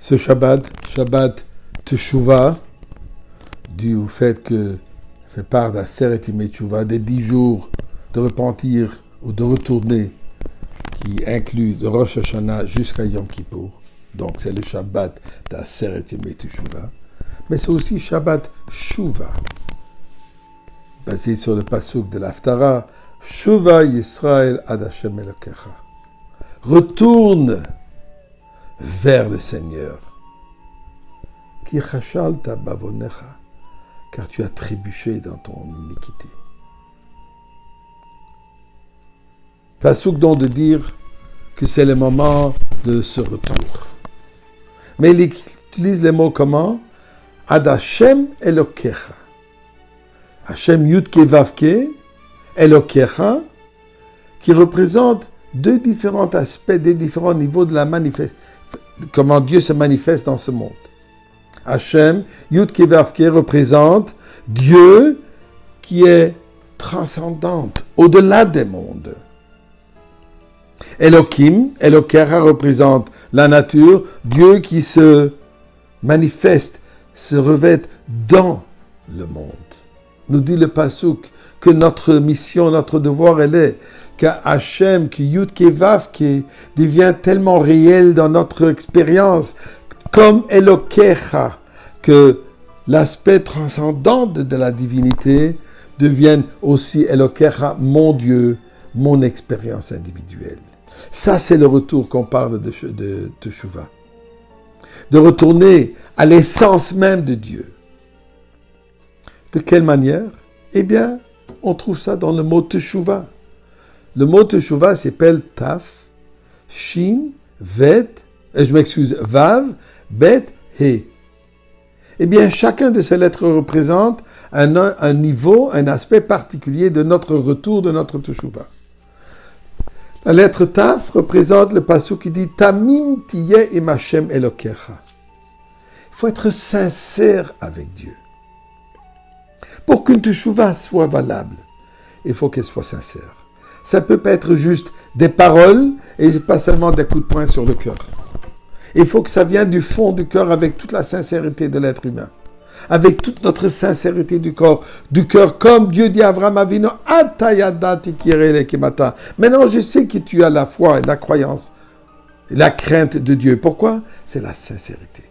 Ce Shabbat Teshuvah, dû au fait que fait part d'Aseret Yemei Teshuvah, des 10 jours de repentir ou de retourner, qui inclut de Rosh Hashanah jusqu'à Yom Kippour. Donc c'est le Shabbat d'Aseret Yemei Teshuvah. Mais c'est aussi Shabbat Shuvah, basé sur le pasuk de l'Haftara, Shuvah Yisrael ad Hashem Elokecha. Retourne vers le Seigneur. Ki chashalta bavonecha, car tu as trébuché dans ton iniquité. Pasuk donc de dire que c'est le moment de ce retour. Mais il utilise les mots comment? Ad Hashem Elokecha. Hashem Yudke Vavke, Elokecha, qui représente deux différents aspects, deux différents niveaux de la comment Dieu se manifeste dans ce monde. Hashem Yudke Vavke représente Dieu qui est transcendante, au-delà des mondes. Elohim, Elokecha représente la nature, Dieu qui se manifeste, se revêt dans le monde. Nous dit le pasuk que notre mission, notre devoir, elle est qu'Hachem, que Yud Kevav, qui devient tellement réel dans notre expérience, comme Elokecha, que l'aspect transcendant de la divinité devienne aussi Elokecha, mon Dieu, mon expérience individuelle. Ça, c'est le retour qu'on parle de Teshuvah. De retourner à l'essence même de Dieu. De quelle manière? Eh bien, on trouve ça dans le mot Teshuvah. Le mot Teshuvah s'appelle Taf, Shin, Vet, Vav, Bet, He. Eh bien, chacun de ces lettres représente un niveau, un aspect particulier de notre retour, de notre Teshuvah. La lettre Taf représente le pasuk qui dit Tamim tiyeh im Hashem Elokecha. Il faut être sincère avec Dieu. Pour qu'une Teshuvah soit valable, il faut qu'elle soit sincère. Ça peut pas être juste des paroles et pas seulement des coups de poing sur le cœur. Il faut que ça vienne du fond du cœur avec toute la sincérité de l'être humain. Avec toute notre sincérité du cœur, comme Dieu dit à Abraham Avinu, Atayadati kirele kemata. Maintenant, je sais que tu as la foi et la croyance, et la crainte de Dieu. Pourquoi? C'est la sincérité.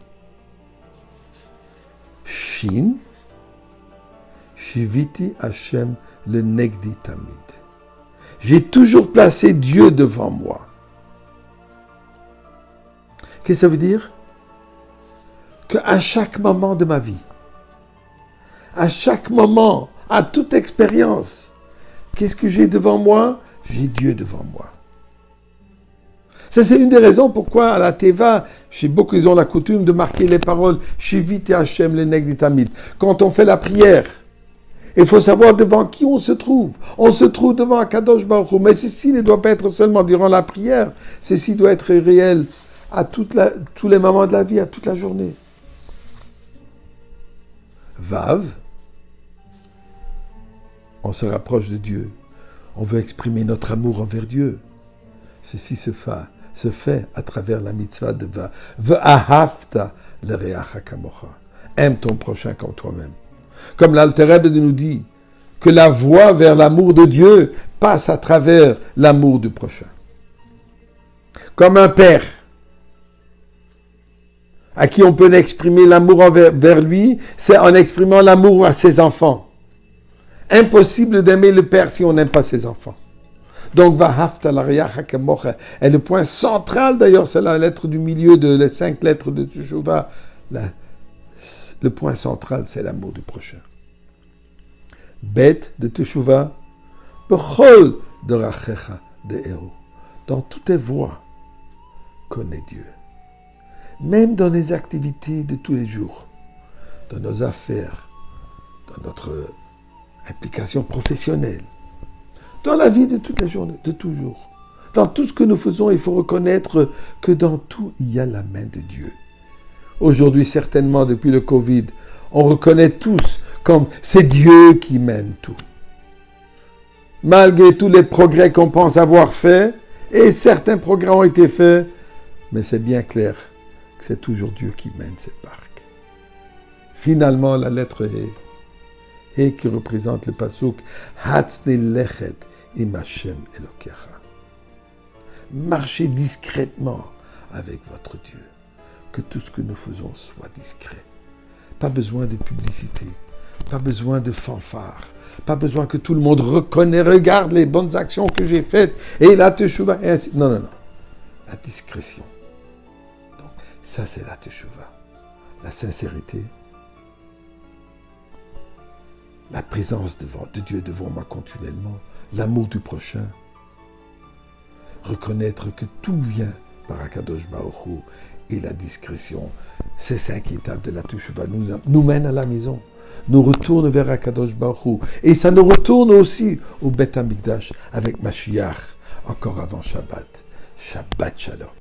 Shin, Shiviti Hashem le Negdi Tamid. J'ai toujours placé Dieu devant moi. Qu'est-ce que ça veut dire? Qu'à chaque moment de ma vie, à chaque moment, à toute expérience, qu'est-ce que j'ai devant moi? J'ai Dieu devant moi. Ça, c'est une des raisons pourquoi à la Teva, chez beaucoup, ils ont la coutume de marquer les paroles Shiviti Hashem le Negdi Tamid. Quand on fait la prière, il faut savoir devant qui on se trouve. On se trouve devant Akadosh Baruch Hu. Mais ceci ne doit pas être seulement durant la prière. Ceci doit être réel à tous les moments de la vie, à toute la journée. Vav, on se rapproche de Dieu. On veut exprimer notre amour envers Dieu. Ceci se fait à travers la mitzvah de Vav. Ve'ahavta l'reacha kamocha. Aime ton prochain comme toi-même. Comme l'Alter Rebbe nous dit que la voie vers l'amour de Dieu passe à travers l'amour du prochain. Comme un père à qui on peut exprimer l'amour vers lui, c'est en exprimant l'amour à ses enfants. Impossible d'aimer le père si on n'aime pas ses enfants. Donc, Vahafta l'ariacha kemocha est le point central, d'ailleurs, c'est la lettre du milieu les 5 lettres de Teshuvah. Le point central, c'est l'amour du prochain. Bet de Teshuvah, Bechol de Rachecha de Héros. Dans toutes tes voies, connais Dieu. Même dans les activités de tous les jours, dans nos affaires, dans notre implication professionnelle, dans la vie de toutes les journées, de toujours. Dans tout ce que nous faisons, il faut reconnaître que dans tout, il y a la main de Dieu. Aujourd'hui, certainement, depuis le Covid, on reconnaît tous comme c'est Dieu qui mène tout. Malgré tous les progrès qu'on pense avoir faits, et certains progrès ont été faits, mais c'est bien clair que c'est toujours Dieu qui mène cette barque. Finalement, la lettre He qui représente le pasuk Hatzne lechet im Hashem Elokecha. Marchez discrètement avec votre Dieu. Que tout ce que nous faisons soit discret. Pas besoin de publicité, pas besoin de fanfare, pas besoin que tout le monde regarde les bonnes actions que j'ai faites et la teshuva et ainsi. Non, non, non. La discrétion. Donc, ça c'est la teshuva. La sincérité. La présence de Dieu devant moi continuellement. L'amour du prochain. Reconnaître que tout vient par Akadosh Baruch Hu et la discrétion. Ces 5 étapes de la teshuva nous mènent à la maison. Nous retournent vers Akadosh Baruch Hu. Et ça nous retourne aussi au Beth Amikdash avec Mashiach, encore avant Shabbat. Shabbat Shalom.